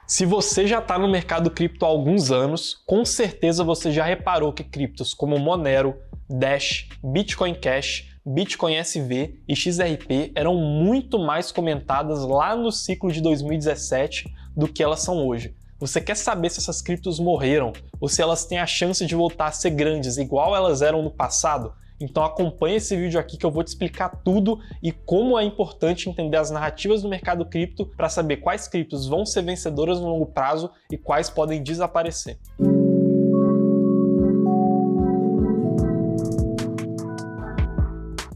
Se você já está no mercado cripto há alguns anos, com certeza você já reparou que criptos como Monero, Dash, Bitcoin Cash, Bitcoin SV e XRP eram muito mais comentadas lá no ciclo de 2017 do que elas são hoje. Você quer saber se essas criptos morreram ou se elas têm a chance de voltar a ser grandes igual elas eram no passado? Então acompanhe esse vídeo aqui que eu vou te explicar tudo e como é importante entender as narrativas do mercado cripto para saber quais criptos vão ser vencedoras no longo prazo e quais podem desaparecer.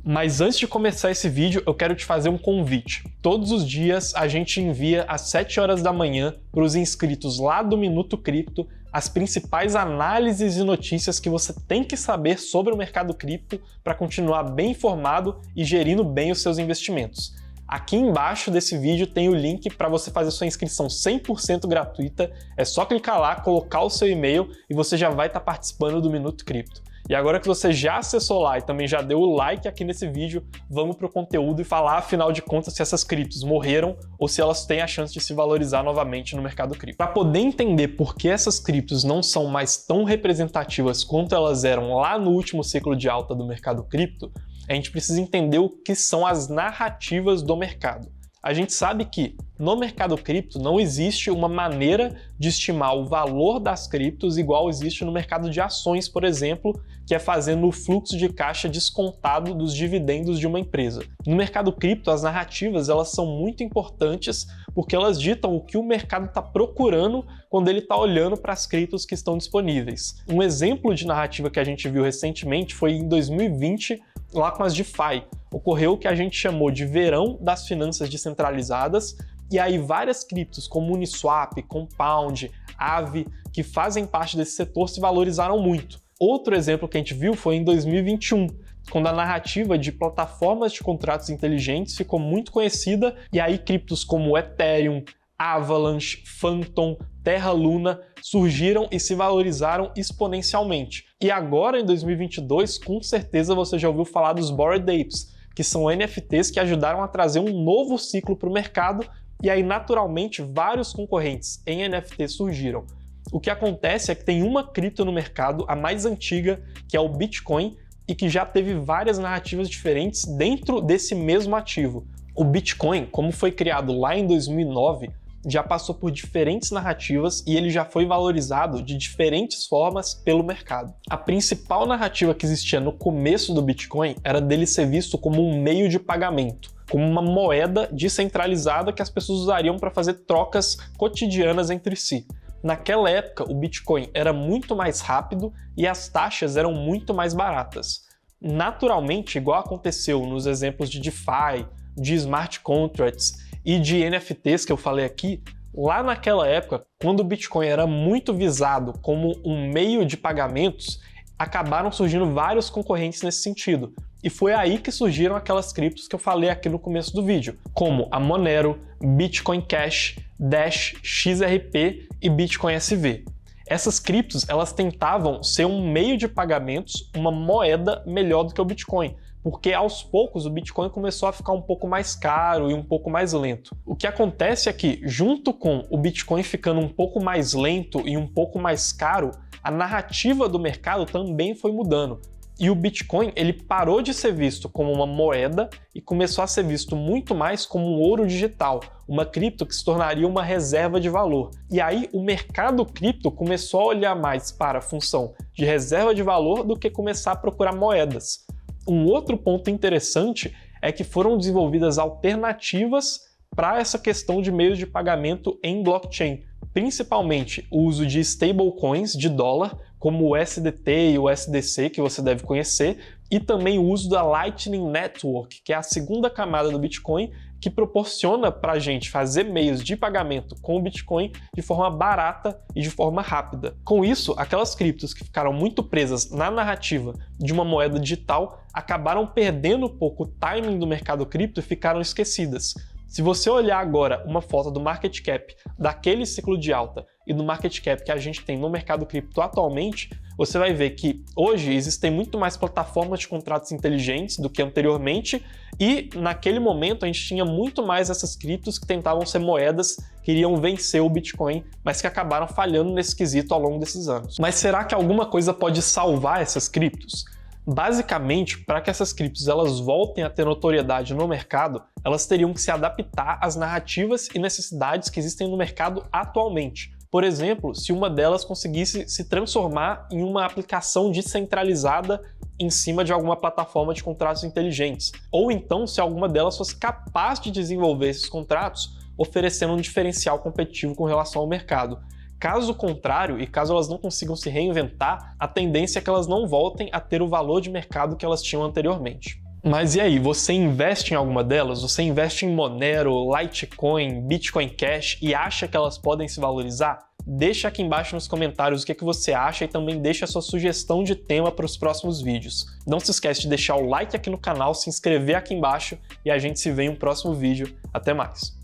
Mas antes de começar esse vídeo, eu quero te fazer um convite. Todos os dias a gente envia às 7 horas da manhã para os inscritos lá do Minuto Cripto as principais análises e notícias que você tem que saber sobre o mercado cripto para continuar bem informado e gerindo bem os seus investimentos. Aqui embaixo desse vídeo tem o link para você fazer sua inscrição 100% gratuita. É só clicar lá, colocar o seu e-mail e você já vai estar participando do Minuto Cripto. E agora que você já acessou lá e também já deu o like aqui nesse vídeo, vamos para o conteúdo e falar, afinal de contas, se essas criptos morreram ou se elas têm a chance de se valorizar novamente no mercado cripto. Para poder entender por que essas criptos não são mais tão representativas quanto elas eram lá no último ciclo de alta do mercado cripto, a gente precisa entender o que são as narrativas do mercado. A gente sabe que no mercado cripto não existe uma maneira de estimar o valor das criptos igual existe no mercado de ações, por exemplo, que é fazendo o fluxo de caixa descontado dos dividendos de uma empresa. No mercado cripto, as narrativas elas são muito importantes porque elas ditam o que o mercado está procurando quando ele está olhando para as criptos que estão disponíveis. Um exemplo de narrativa que a gente viu recentemente foi em 2020, lá com as DeFi. Ocorreu o que a gente chamou de verão das finanças descentralizadas, e aí várias criptos como Uniswap, Compound, Aave, que fazem parte desse setor, se valorizaram muito. Outro exemplo que a gente viu foi em 2021, quando a narrativa de plataformas de contratos inteligentes ficou muito conhecida, e aí criptos como Ethereum, Avalanche, Phantom, Terra Luna surgiram e se valorizaram exponencialmente. E agora, em 2022, com certeza você já ouviu falar dos Bored Apes, que são NFTs que ajudaram a trazer um novo ciclo para o mercado, e aí naturalmente vários concorrentes em NFT surgiram. O que acontece é que tem uma cripto no mercado, a mais antiga, que é o Bitcoin, e que já teve várias narrativas diferentes dentro desse mesmo ativo. O Bitcoin, como foi criado lá em 2009, já passou por diferentes narrativas e ele já foi valorizado de diferentes formas pelo mercado. A principal narrativa que existia no começo do Bitcoin era dele ser visto como um meio de pagamento, como uma moeda descentralizada que as pessoas usariam para fazer trocas cotidianas entre si. Naquela época, o Bitcoin era muito mais rápido e as taxas eram muito mais baratas. Naturalmente, igual aconteceu nos exemplos de DeFi, de smart contracts e de NFTs que eu falei aqui, lá naquela época, quando o Bitcoin era muito visado como um meio de pagamentos, acabaram surgindo vários concorrentes nesse sentido. E foi aí que surgiram aquelas criptos que eu falei aqui no começo do vídeo, como a Monero, Bitcoin Cash, Dash, XRP e Bitcoin SV. Essas criptos, elas tentavam ser um meio de pagamentos, uma moeda melhor do que o Bitcoin, porque aos poucos o Bitcoin começou a ficar um pouco mais caro e um pouco mais lento. O que acontece é que, junto com o Bitcoin ficando um pouco mais lento e um pouco mais caro, a narrativa do mercado também foi mudando. E o Bitcoin ele parou de ser visto como uma moeda e começou a ser visto muito mais como um ouro digital, uma cripto que se tornaria uma reserva de valor. E aí o mercado cripto começou a olhar mais para a função de reserva de valor do que começar a procurar moedas. Um outro ponto interessante é que foram desenvolvidas alternativas para essa questão de meios de pagamento em blockchain, principalmente o uso de stablecoins de dólar, como o USDT e o USDC, que você deve conhecer, e também o uso da Lightning Network, que é a segunda camada do Bitcoin, que proporciona para a gente fazer meios de pagamento com o Bitcoin de forma barata e de forma rápida. Com isso, aquelas criptos que ficaram muito presas na narrativa de uma moeda digital acabaram perdendo um pouco o timing do mercado cripto e ficaram esquecidas. Se você olhar agora uma foto do market cap daquele ciclo de alta e do market cap que a gente tem no mercado cripto atualmente, você vai ver que hoje existem muito mais plataformas de contratos inteligentes do que anteriormente, e naquele momento a gente tinha muito mais essas criptos que tentavam ser moedas que iriam vencer o Bitcoin, mas que acabaram falhando nesse quesito ao longo desses anos. Mas será que alguma coisa pode salvar essas criptos? Basicamente, para que essas criptos elas voltem a ter notoriedade no mercado, elas teriam que se adaptar às narrativas e necessidades que existem no mercado atualmente. Por exemplo, se uma delas conseguisse se transformar em uma aplicação descentralizada em cima de alguma plataforma de contratos inteligentes. Ou então, se alguma delas fosse capaz de desenvolver esses contratos, oferecendo um diferencial competitivo com relação ao mercado. Caso contrário, e caso elas não consigam se reinventar, a tendência é que elas não voltem a ter o valor de mercado que elas tinham anteriormente. Mas e aí, você investe em alguma delas? Você investe em Monero, Litecoin, Bitcoin Cash e acha que elas podem se valorizar? Deixa aqui embaixo nos comentários o que você acha e também deixa a sua sugestão de tema para os próximos vídeos. Não se esquece de deixar o like aqui no canal, se inscrever aqui embaixo e a gente se vê em um próximo vídeo. Até mais!